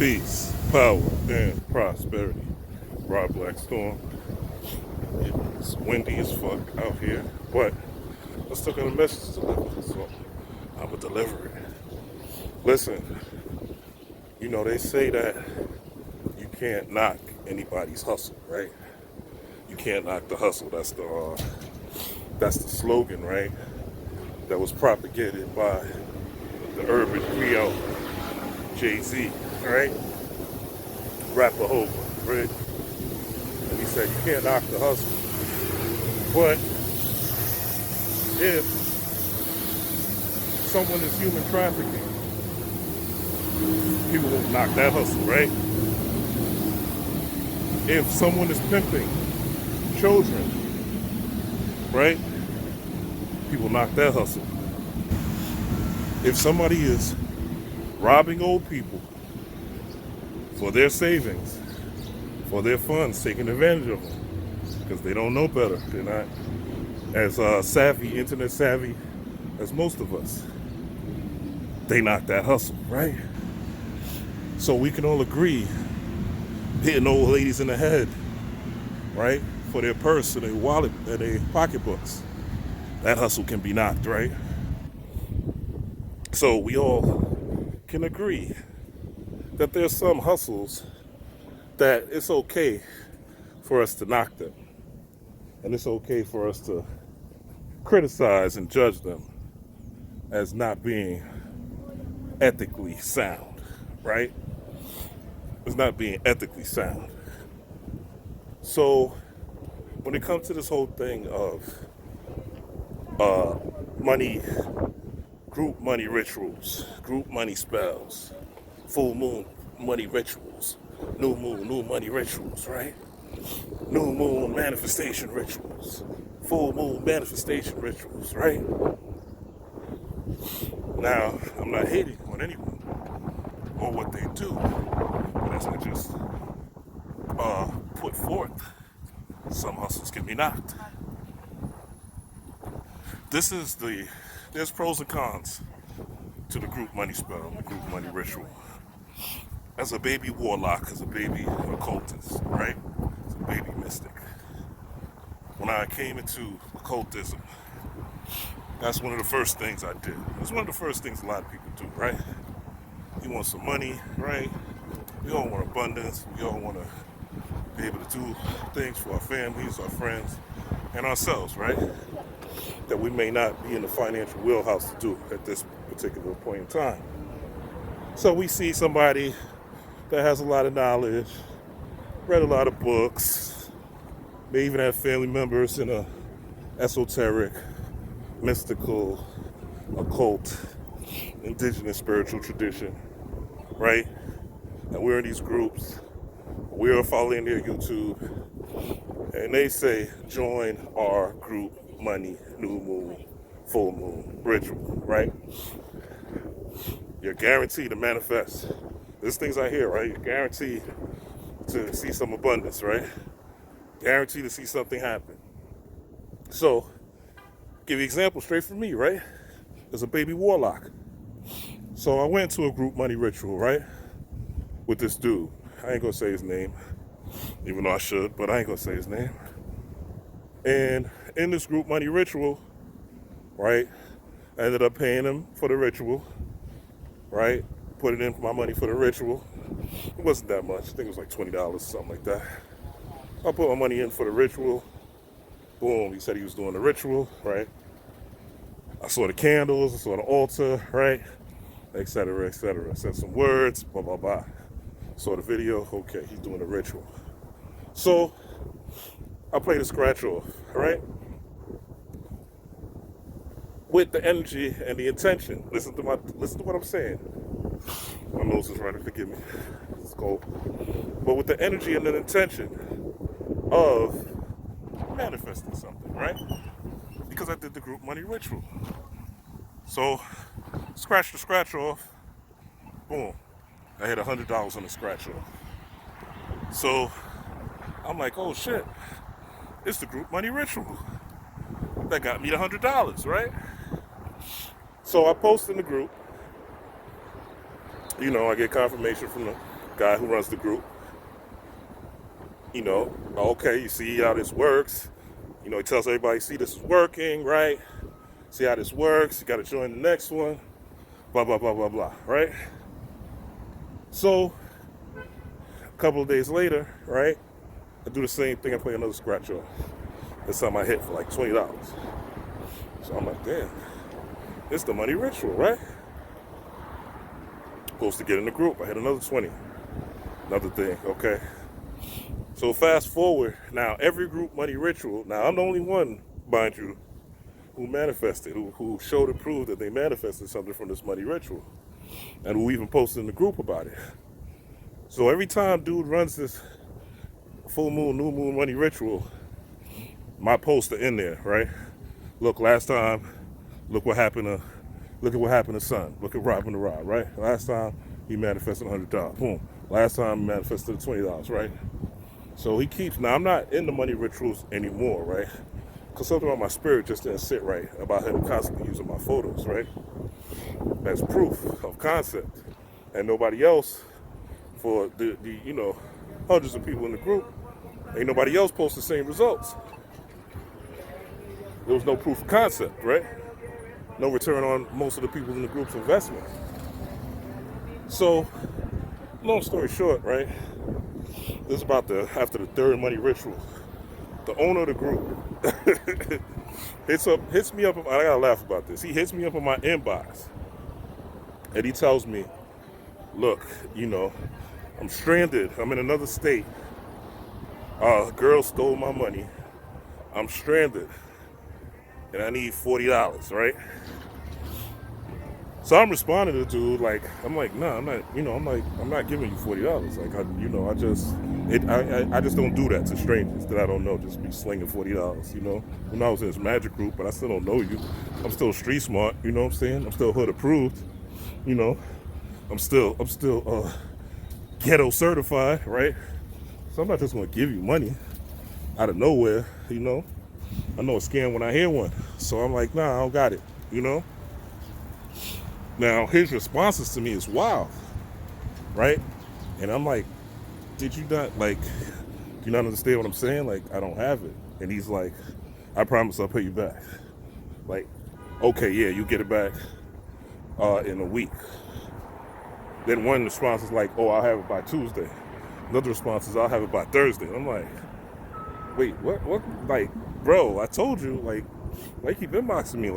Peace, power, and prosperity. Rob Blackstorm. It's windy as fuck out here, but I still got a message to deliver, so I'm gonna deliver it. Listen, they say that you can't knock anybody's hustle, right? You can't knock the hustle. That's the slogan, right? That was propagated by the urban Creole, Jay-Z, right? Rapper Hova, right? And he said you can't knock the hustle. But if someone is human trafficking, people won't knock that hustle, right? If someone is pimping children, right? People knock that hustle. If somebody is robbing old people for their savings, for their funds, taking advantage of them, because they don't know better. They're not as savvy, internet savvy as most of us. They knock that hustle, right? So we can all agree, hitting old ladies in the head, right? For their purse and their wallet and their pocketbooks. That hustle can be knocked, right? So we all can agree that there's some hustles that it's okay for us to knock them. And it's okay for us to criticize and judge them as not being ethically sound, right? It's not being ethically sound. So when it comes to this whole thing of money, group money rituals, group money spells, full moon money rituals, new moon, new money rituals, right? New moon manifestation rituals, full moon manifestation rituals, right? Now, I'm not hating on anyone or what they do, but as I just put forth, some hustles can be knocked. There's pros and cons to the group money spell, the group money ritual. As a baby warlock, as a baby occultist, right? As a baby mystic. When I came into occultism, that's one of the first things I did. It's one of the first things a lot of people do, right? You want some money, right? We all want abundance. We all want to be able to do things for our families, our friends, and ourselves, right? That we may not be in the financial wheelhouse to do at this particular point in time. So we see somebody that has a lot of knowledge, read a lot of books, may even have family members in a esoteric, mystical, occult, indigenous spiritual tradition, right? And we're in these groups, we're following their YouTube, and they say, join our group money, new moon, full moon ritual, right? You're guaranteed to manifest. There's things I hear, right? You're guaranteed to see some abundance, right? Guaranteed to see something happen. So, give you an example straight from me, right? As a baby warlock. So I went to a group money ritual, right? With this dude. I ain't gonna say his name, even though I should, but I ain't gonna say his name. And in this group money ritual, right, I ended up paying him for the ritual, right? Put it in for my money for the ritual. It wasn't that much. I think it was like $20, something like that. I put my money in for the ritual. Boom, he said he was doing the ritual, right? I saw the candles, I saw the altar, right? Et cetera, et cetera. Said some words, blah, blah, blah. Saw the video, okay, he's doing the ritual. So, I played a scratch off, all right? With the energy and the intention. Listen to what I'm saying. My nose is running, forgive me. It's cold. But with the energy and the intention of manifesting something, right? Because I did the group money ritual. So, scratch the scratch off, boom. I had $100 on the scratch off. So, I'm like, oh shit, it's the group money ritual. That got me the $100, right? So I post in the group. I get confirmation from the guy who runs the group, okay, you see how this works. He tells everybody, see, this is working, right? See how this works. You got to join the next one. Blah, blah, blah, blah, blah, right? So, a couple of days later, right, I do the same thing. I play another scratch off. This time I hit for like $20. So I'm like, damn, it's the money ritual, right? Supposed to get in the group. I hit another 20. Another thing, okay? So fast forward, now every group money ritual, now I'm the only one, mind you, who manifested, who showed and proved that they manifested something from this money ritual. And who even posted in the group about it. So every time dude runs this full moon, new moon money ritual, my posts are in there, right? Look, last time, look at what happened to Son. Look at Robin the Rod, right? Last time he manifested $100. Boom. Last time he manifested $20, right? So he keeps, now I'm not in the money rituals anymore, right? Because something about my spirit just didn't sit right about him constantly using my photos, right? That's proof of concept. And nobody else, for the hundreds of people in the group, ain't nobody else post the same results. There was no proof of concept, right? No return on most of the people in the group's investment. So, long story short, right? This is about after the third money ritual. The owner of the group hits me up. I gotta laugh about this. He hits me up in my inbox, and he tells me, "Look, I'm stranded. I'm in another state. A girl stole my money. I'm stranded, and I need $40, right?" So I'm responding to the dude I'm like, nah, I'm not, I'm not giving you $40. Like, I just don't do that to strangers that I don't know. Just be slinging $40, When I was in this magic group, but I still don't know you. I'm still street smart, you know what I'm saying? I'm still hood approved, I'm still ghetto certified, right? So I'm not just gonna give you money out of nowhere, I know a scam when I hear one. So I'm like, nah, I don't got it, Now, his responses to me is wild, right? And I'm like, did you not, do you not understand what I'm saying? Like, I don't have it. And he's like, I promise I'll pay you back. Like, okay, yeah, you get it back in a week. Then one response is like, oh, I'll have it by Tuesday. Another response is, I'll have it by Thursday. I'm like, wait, what? Like, bro, I told you, why keep inboxing me?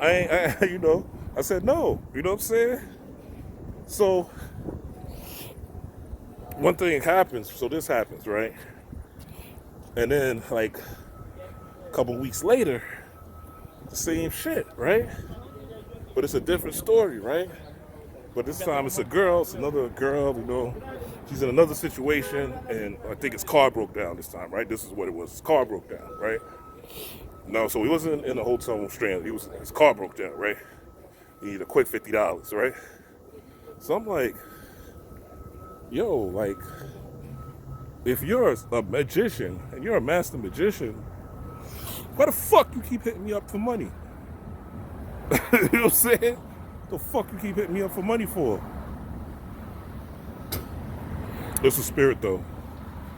I said no, you know what I'm saying? So, one thing happens, so this happens, right? And then, a couple weeks later, the same shit, right? But it's a different story, right? But this time it's a girl, it's another girl, she's in another situation, and I think his car broke down this time, right? This is what it was, his car broke down, right? No, so he wasn't in a hotel room stranded. His car broke down, right? He needed a quick $50, right? So I'm like, yo, if you're a magician and you're a master magician, why the fuck you keep hitting me up for money? You know what I'm saying? The fuck you keep hitting me up for money for? It's a spirit though,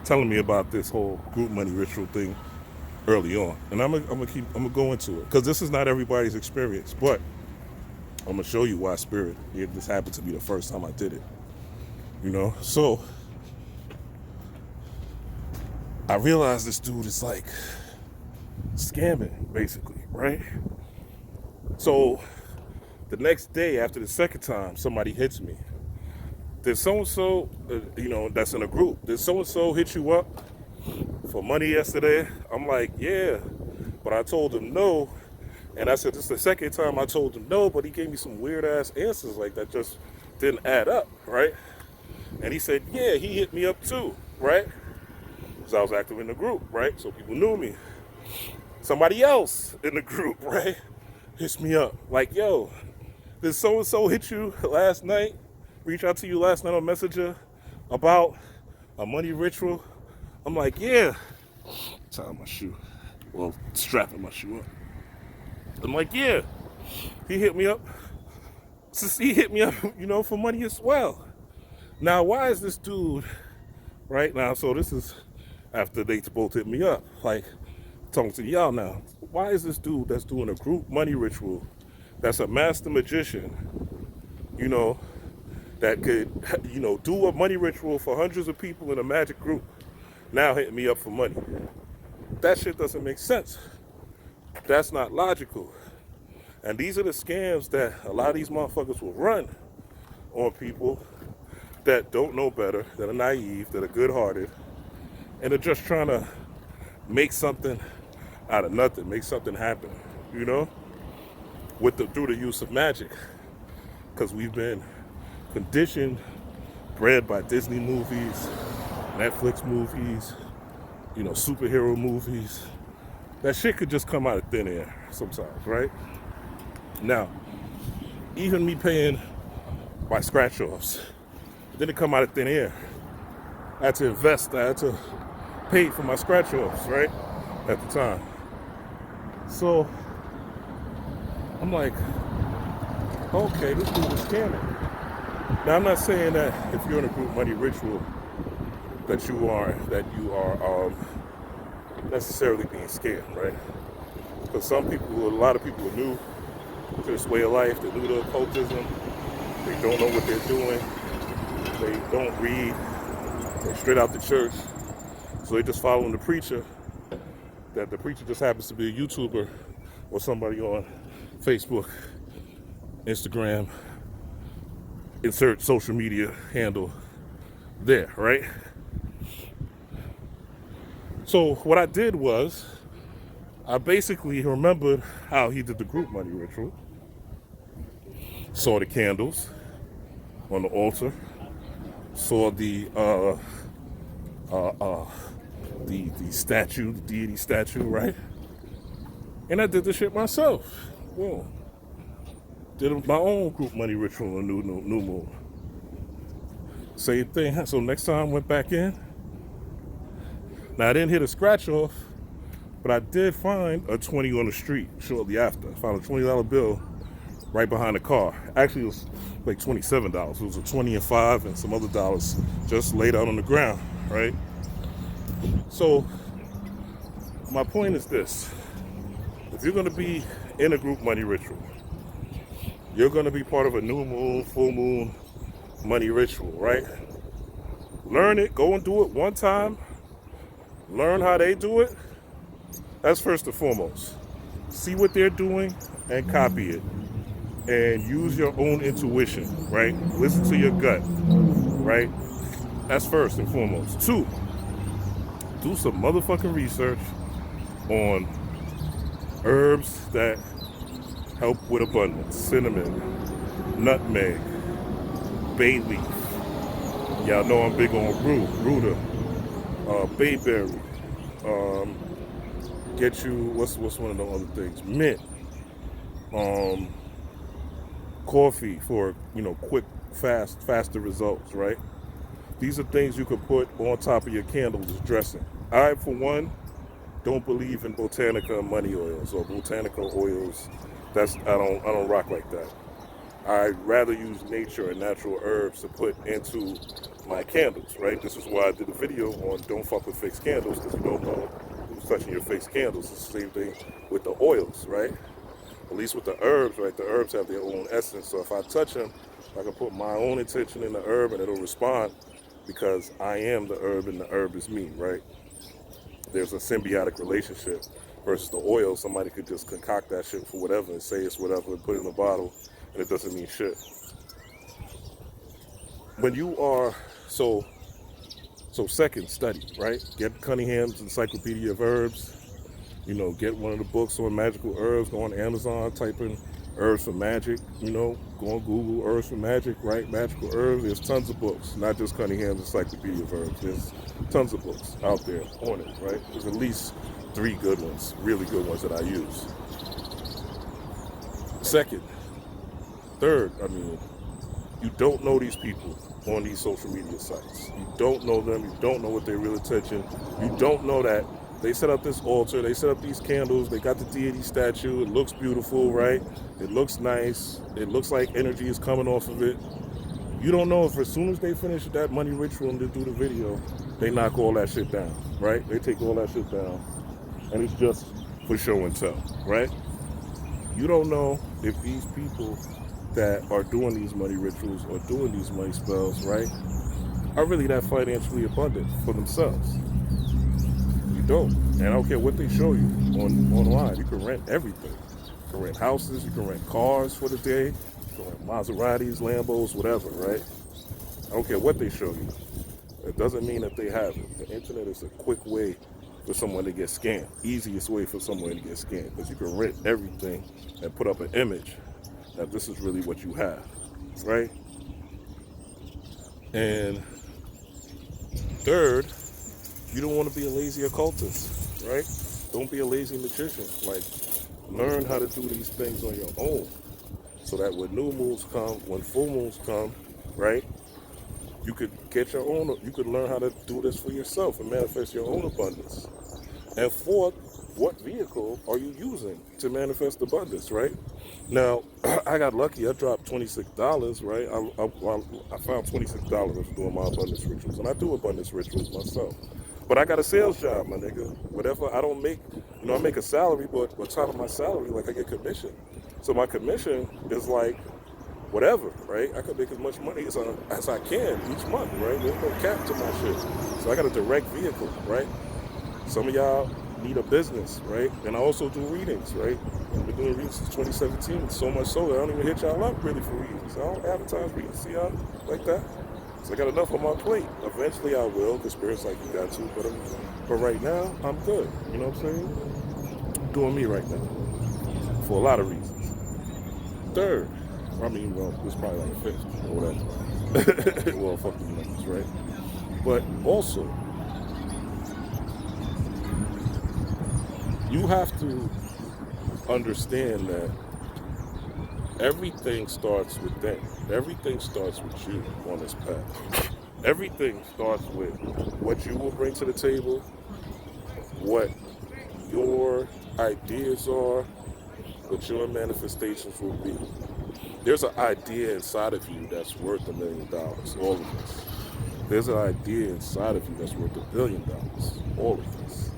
telling me about this whole group money ritual thing early on, and I'm gonna go into it because this is not everybody's experience, but I'm gonna show you why spirit. This happened to be the first time I did it, So I realized this dude is scamming, basically, right? So the next day after the second time, somebody hits me. Did so-and-so, that's in a group, did so-and-so hit you up for money yesterday? I'm like, yeah, but I told him no. And I said, this is the second time I told him no, but he gave me some weird ass answers that just didn't add up, right? And he said, yeah, he hit me up too, right? Because I was active in the group, right? So people knew me. Somebody else in the group, right, hits me up like, yo, did so-and-so hit you last night? Reach out to you last night on Messenger about a money ritual? I'm like, yeah. Tying my shoe. Well, strapping my shoe up. I'm like, yeah. He hit me up. He hit me up, for money as well. Now, why is this dude right now? So this is after they both hit me up, like talking to y'all now. Why is this dude that's doing a group money ritual, that's a master magician, you know, that could, do a money ritual for hundreds of people in a magic group, now hitting me up for money? That shit doesn't make sense. That's not logical. And these are the scams that a lot of these motherfuckers will run on people that don't know better, that are naive, that are good-hearted, and are just trying to make something out of nothing, make something happen, through the use of magic. Because we've been conditioned, bred by Disney movies, Netflix movies, superhero movies. That shit could just come out of thin air sometimes, right? Now, even me paying my scratch-offs, it didn't come out of thin air. I had to invest, I had to pay for my scratch-offs, right? At the time. So, I'm like, okay, this dude is scamming. Now, I'm not saying that if you're in a group money ritual that you are necessarily being scammed, right? Because a lot of people are new to this way of life. They're new to occultism. They don't know what they're doing. They don't read. They're straight out the church. So they're just following the preacher. That the preacher just happens to be a YouTuber or somebody on Facebook, Instagram, insert social media handle there, right? So what I did was, I basically remembered how he did the group money ritual. Saw the candles on the altar. Saw the statue, the deity statue, right? And I did the shit myself. Well, did my own group money ritual on new moon. Same thing. So next time I went back in. Now I didn't hit a scratch off, but I did find a 20 on the street shortly after. I found a $20 bill right behind the car. Actually, it was like $27. It was a 20 and 5 and some other dollars just laid out on the ground, right? So my point is this. If you're going to be in a group money ritual, you're going to be part of a new moon, full moon money ritual, right? Learn it. Go and do it one time. Learn how they do it. That's first and foremost. See what they're doing and copy it. And use your own intuition, right? Listen to your gut, right? That's first and foremost. 2, do some motherfucking research on herbs that help with abundance. Cinnamon, nutmeg, bay leaf. Y'all know I'm big on ruta, bayberry. Get you, what's one of the other things? Mint. Coffee for, quick, faster results, right? These are things you can put on top of your candles as dressing. I, for one, don't believe in Botanica money oils or Botanica oils. I don't rock like that. I'd rather use nature and natural herbs to put into my candles, right? This is why I did a video on don't fuck with fixed candles, because you don't know who's touching your fixed candles. It's the same thing with the oils, right? At least with the herbs, right? The herbs have their own essence. So if I touch them, I can put my own intention in the herb and it'll respond because I am the herb and the herb is me, right? There's a symbiotic relationship versus the oil. Somebody could just concoct that shit for whatever and say it's whatever and put it in a bottle and it doesn't mean shit. When you are, so second, study, right? Get Cunningham's Encyclopedia of Herbs. Get one of the books on magical herbs. Go on Amazon, type in herbs for magic. Go on Google, herbs for magic, right? Magical herbs. There's tons of books, not just Cunningham's Encyclopedia of Herbs. There's tons of books out there on it, right? There's at least 3 good ones, really good ones that I use. Second, third, you don't know these people on these social media sites. You don't know them. You don't know what their real intention. You don't know that they set up this altar. They set up these candles. They got the deity statue. It looks beautiful, right? It looks nice. It looks like energy is coming off of it. You don't know if as soon as they finish that money ritual and they do the video, they knock all that shit down, right? They take all that shit down, and it's just for show and tell, right? You don't know if these people that are doing these money rituals or doing these money spells, right, are really that financially abundant for themselves. You don't. And I don't care what they show you online. You can rent everything. You can rent houses, you can rent cars for the day, you can rent Maseratis, Lambos, whatever, right? I don't care what they show you. It doesn't mean that they have it. The internet is a quick way for someone to get scammed. Easiest way for someone to get scammed. Because you can rent everything and put up an image that this is really what you have, right? And third, you don't want to be a lazy occultist, right? Don't be a lazy magician. Like, learn how to do these things on your own so that when new moons come, when full moons come, right, you could get your own, you could learn how to do this for yourself and manifest your own abundance. And fourth, what vehicle are you using to manifest abundance, right? Now, I got lucky. I dropped $26, right? I found $26 doing my abundance rituals. And I do abundance rituals myself. But I got a sales job, my nigga. Whatever I don't make, I make a salary, but on top of my salary, like, I get commission. So my commission is like whatever, right? I can make as much money as I can each month, right? There's no cap to my shit. So I got a direct vehicle, right? Some of y'all need a business, right? And I also do readings, right? I've been doing readings since 2017, so much so that I don't even hit y'all up really for readings. I don't advertise readings to y'all like that. So I got enough on my plate. Eventually I will, because Spirit's like, you got to, but right now, I'm good. You know what I'm saying? I'm doing me right now, for a lot of reasons. Third, it's probably like fifth, or whatever. Well, fuck the numbers, right? But also, you have to understand that everything starts within. Everything starts with you on this path. Everything starts with what you will bring to the table, what your ideas are, what your manifestations will be. There's an idea inside of you that's worth $1 million, all of us. There's an idea inside of you that's worth $1 billion, all of us.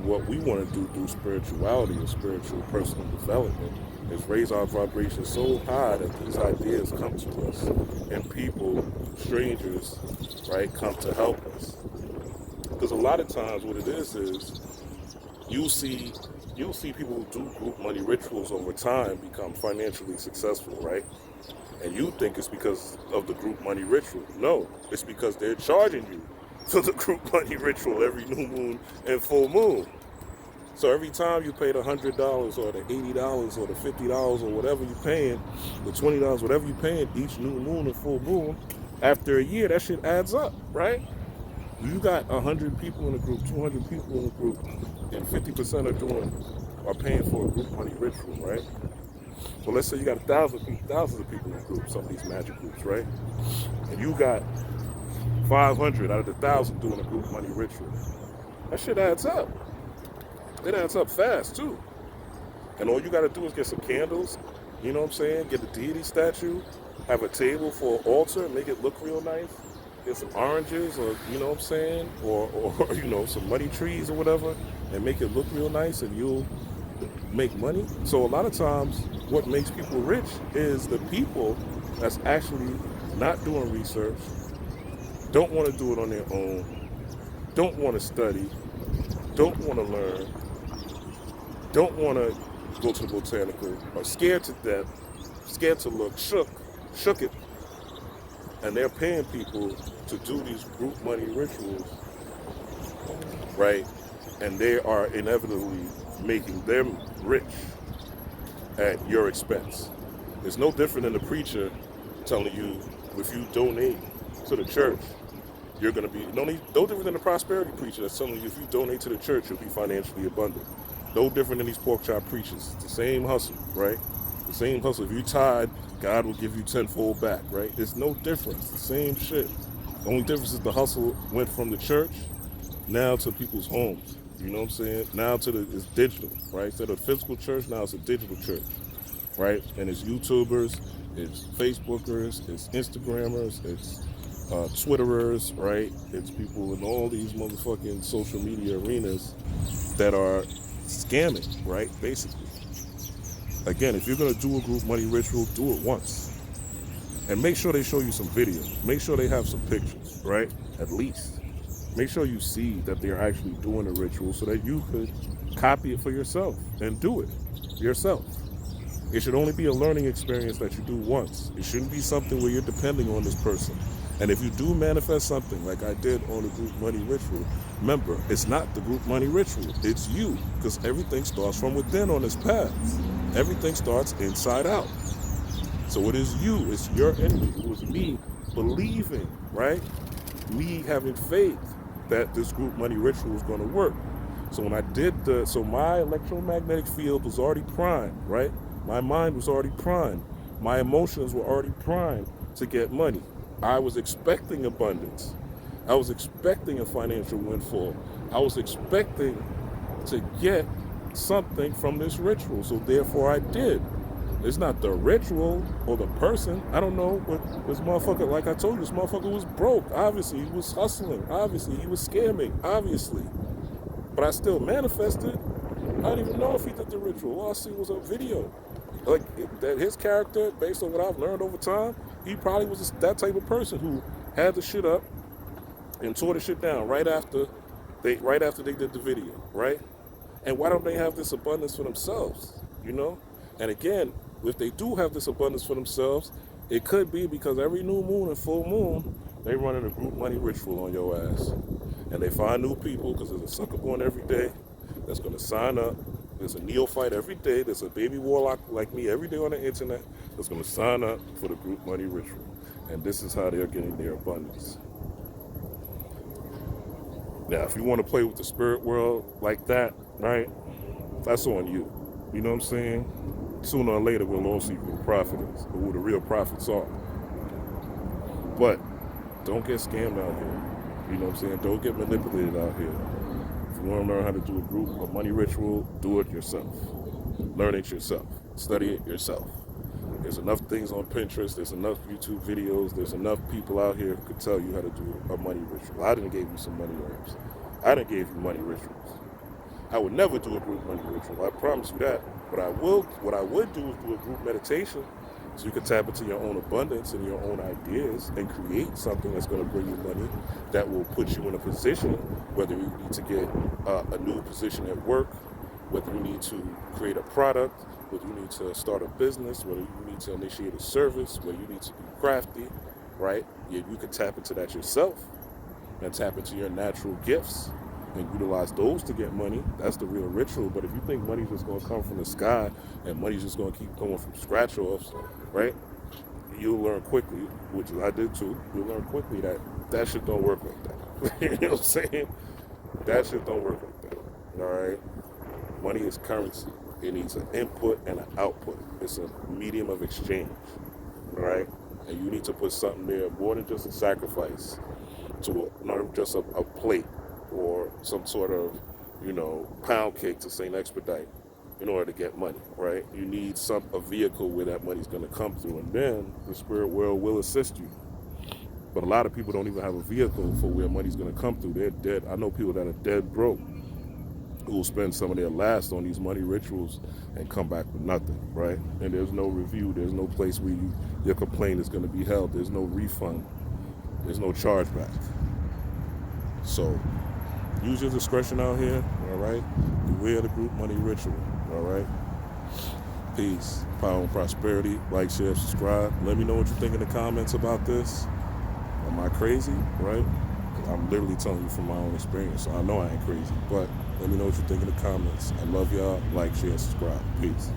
What we want to do through spirituality or spiritual personal development is raise our vibration so high that these ideas come to us and people, strangers, right, come to help us. Because a lot of times what it is you'll see people who do group money rituals over time become financially successful, right? And you think it's because of the group money ritual. No, it's because they're charging you for the group money ritual every new moon and full moon. So every time you pay the $100 or the $80 or the $50 or whatever you're paying, the $20, whatever you're paying each new moon and full moon, after a year, that shit adds up, right? You got 100 people in a group, 200 people in a group, and 50% are paying for a group money ritual, right? Well, let's say you got thousands of people in a group, some of these magic groups, right? And you got 500 out of the 1,000 doing a group money ritual. That shit adds up. It adds up fast, too. And all you got to do is get some candles, you know what I'm saying? Get a deity statue, have a table for an altar, make it look real nice. Get some oranges or, you know what I'm saying? Or some money trees or whatever, and make it look real nice, and you'll make money. So a lot of times, what makes people rich is the people that's actually not doing research, don't want to do it on their own, don't want to study, don't want to learn, don't want to go to the botanical, are scared to death, scared to look, shook it. And they're paying people to do these group money rituals, right? And they are inevitably making them rich at your expense. It's no different than the preacher telling you, if you donate to the church, you're going to be, no different than the prosperity preacher that's telling you, if you donate to the church, you'll be financially abundant. No different than these pork chop preachers. It's the same hustle, right? The same hustle. If you tithe, God will give you tenfold back, right? There's no difference. The same shit. The only difference is the hustle went from the church now to people's homes. You know what I'm saying? Now it's digital, right? Instead of physical church, now it's a digital church, right? And it's YouTubers It's Facebookers, it's Instagrammers, it's Twitterers, right? It's people in all these motherfucking social media arenas that are scamming, right? Basically. Again, if you're gonna do a group money ritual, do it once. And make sure they show you some videos. Make sure they have some pictures, right? At least. Make sure you see that they're actually doing a ritual so that you could copy it for yourself and do it yourself. It should only be a learning experience that you do once. It shouldn't be something where you're depending on this person. And if you do manifest something like I did on the group money ritual, remember, it's not the group money ritual. It's you, because everything starts from within on this path. Everything starts inside out. So it is you, it's your energy. It was me believing, right? Me having faith that this group money ritual was going to work. So when I did so my electromagnetic field was already primed, right? My mind was already primed. My emotions were already primed to get money. I was expecting abundance. I was expecting a financial windfall. I was expecting to get something from this ritual. So therefore I did. It's not the ritual or the person. I don't know, but this motherfucker, like I told you, this motherfucker was broke. Obviously, he was hustling. Obviously, he was scamming. Obviously. But I still manifested. I didn't even know if he did the ritual. All I see was a video. Like, that his character, based on what I've learned over time, he probably was that type of person who had the shit up and tore the shit down right after they did the video, right? And why don't they have this abundance for themselves, you know? And again, if they do have this abundance for themselves, it could be because every new moon and full moon, they running a group money ritual on your ass. And they find new people, because there's a sucker born every day that's going to sign up. There's a neophyte every day. There's a baby warlock like me every day on the internet that's going to sign up for the group money ritual. And this is how they're getting their abundance. Now, if you want to play with the spirit world like that, right, that's on you. You know what I'm saying? Sooner or later, we'll all see who the prophet is, or who the real prophets are. But don't get scammed out here. You know what I'm saying? Don't get manipulated out here. If you want to learn how to do a group or money ritual, do it yourself. Learn it yourself. Study it yourself. There's enough things on Pinterest. There's enough YouTube videos. There's enough people out here who could tell you how to do a money ritual. I didn't give you some money herbs. I didn't give you money rituals. I would never do a group money ritual. I promise you that. What I would do is do a group meditation so you can tap into your own abundance and your own ideas and create something that's going to bring you money that will put you in a position, whether you need to get a new position at work, whether you need to create a product, whether you need to start a business, whether you need to initiate a service, whether you need to be crafty, right? You can tap into that yourself and tap into your natural gifts and utilize those to get money. That's the real ritual. But if you think money's just going to come from the sky and money's just going to keep going from scratch offs, right? You'll learn quickly, which I did too. You'll learn quickly that shit don't work like that. You know what I'm saying? That shit don't work like that. All right? Money is currency. It needs an input and an output. It's a medium of exchange. All right? And you need to put something there more than just a sacrifice to not just a plate or some sort of, pound cake to St. Expedite in order to get money, right? You need a vehicle where that money's going to come through, and then the spirit world will assist you. But a lot of people don't even have a vehicle for where money's going to come through. They're dead. I know people that are dead broke who will spend some of their last on these money rituals and come back with nothing, right? And there's no review. There's no place where your complaint is going to be held. There's no refund. There's no chargeback. So use your discretion out here, all right? Beware the group money ritual, all right? Peace, power, and prosperity. Like, share, subscribe. Let me know what you think in the comments about this. Am I crazy, right? I'm literally telling you from my own experience, so I know I ain't crazy. But let me know what you think in the comments. I love y'all. Like, share, subscribe. Peace.